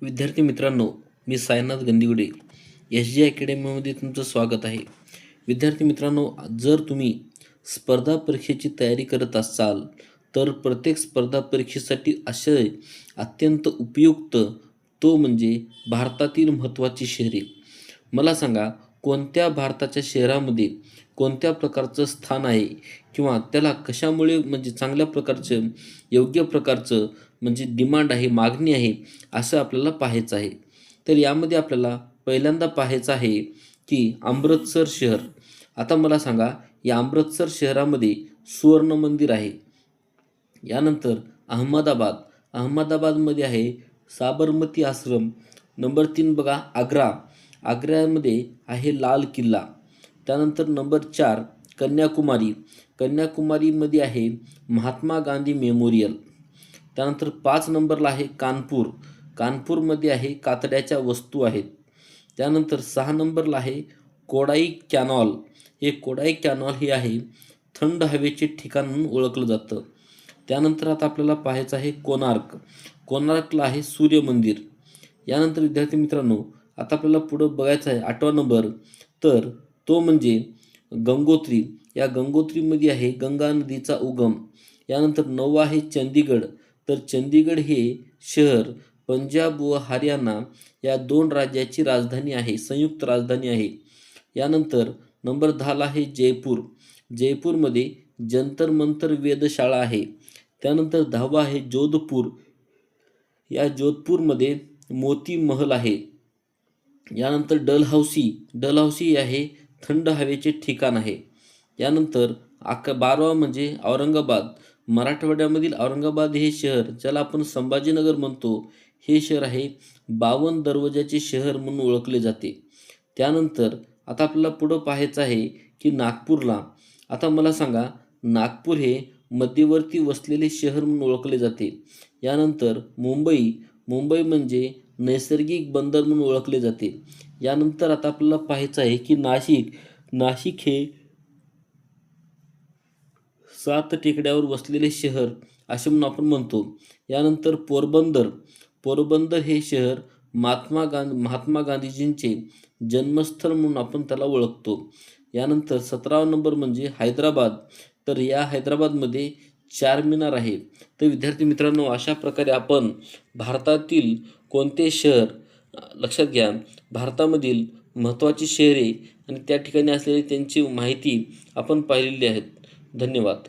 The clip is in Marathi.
विद्यार्थी मित्रांनो, मी साईनाथ गंदिगुडे एस जी अकॅडमीमध्ये तुमचं स्वागत आहे. विद्यार्थी मित्रांनो, जर तुम्ही स्पर्धा परीक्षेची तयारी करत असाल तर प्रत्येक स्पर्धा परीक्षेसाठी आशय अत्यंत उपयुक्त तो म्हणजे भारतातील महत्त्वाची शहरे. मला सांगा, कोणत्या भारताच्या शहरामध्ये कोणत्या प्रकारचं स्थान आहे किंवा त्याला कशामुळे म्हणजे चांगल्या प्रकारचं, योग्य प्रकारचं म्हणजे डिमांड आहे, मागणी आहे, असं आपल्याला पाहायचं आहे. तर यामध्ये आपल्याला पहिल्यांदा पाहायचं आहे की अमृतसर शहर. आता मला सांगा, या अमृतसर शहरामध्ये सुवर्ण मंदिर आहे. यानंतर अहमदाबाद. अहमदाबादमध्ये आहे साबरमती आश्रम. नंबर 3 बघा आग्रा. आग्र्यामध्ये आहे लाल किल्ला. त्यानंतर नंबर 4 कन्याकुमारी. कन्याकुमारीमध्ये आहे महात्मा गांधी मेमोरियल. त्यानंतर 5 नंबरला आहे कानपूर. कानपूरमध्ये आहे कातड्याच्या वस्तू आहेत. त्यानंतर 6 नंबरला आहे कोडाई कॅनॉल. हे कोडाई कॅनॉल हे आहे थंड हवेचे ठिकाण म्हणून ओळखलं जातं. त्यानंतर आता आपल्याला पाहायचं आहे कोणार्क. कोणार्कला आहे सूर्य मंदिर. यानंतर विद्यार्थी मित्रांनो, आता आपल्याला पुढं बघायचं आहे 8वा नंबर, तर तो म्हणजे गंगोत्री. या गंगोत्रीमध्ये आहे गंगा नदीचा उगम. यानंतर 9 आहे चंदीगड. तर चंदीगड हे शहर पंजाब व हरियाणा या 2 राज्याची राजधानी आहे, संयुक्त राजधानी आहे. यानंतर नंबर 10ला आहे जयपूर. जयपूरमध्ये जंतर मंतर वेधशाळा आहे. त्यानंतर 10वा आहे जोधपूर. या जोधपूरमध्ये मोती महल आहे. यानंतर डलहौसी. डलहौसी आहे थंड हवेचे ठिकाण आहे. यानंतर 12वा म्हणजे औरंगाबाद. मराठवाड्यामधील औरंगाबाद हे शहर, ज्याला आपण संभाजीनगर म्हणतो, हे शहर आहे 52 दरवाजाचे शहर म्हणून ओळखले जाते. त्यानंतर आता आपल्याला पुढं पाहायचं आहे की नागपूरला. आता मला सांगा, नागपूर हे मध्यवर्ती वसलेले शहर म्हणून ओळखले जाते. यानंतर मुंबई. मुंबई म्हणजे नैसर्गिक बंदर म्हणून ओळखले जाते. यानंतर आता आपल्याला पाहायचं आहे की नाशिक. नाशिक हे 7 टेकड्यावर वसलेले शहर असे म्हणून आपण म्हणतो. यानंतर पोरबंदर. पोरबंदर हे शहर महात्मा गांधीजींचे जन्मस्थळ म्हणून आपण त्याला ओळखतो. यानंतर 17वा नंबर म्हणजे हैदराबाद. तर या हैदराबादमध्ये चारमिनार आहे. तर विद्यार्थी मित्रांनो, अशा प्रकारे आपण भारतातील कोणते शहर, लक्षात घ्या, भारतामधील महत्त्वाची शहरे आणि त्या ठिकाणी असलेली त्यांची माहिती आपण पाहिलेली आहेत. धन्यवाद.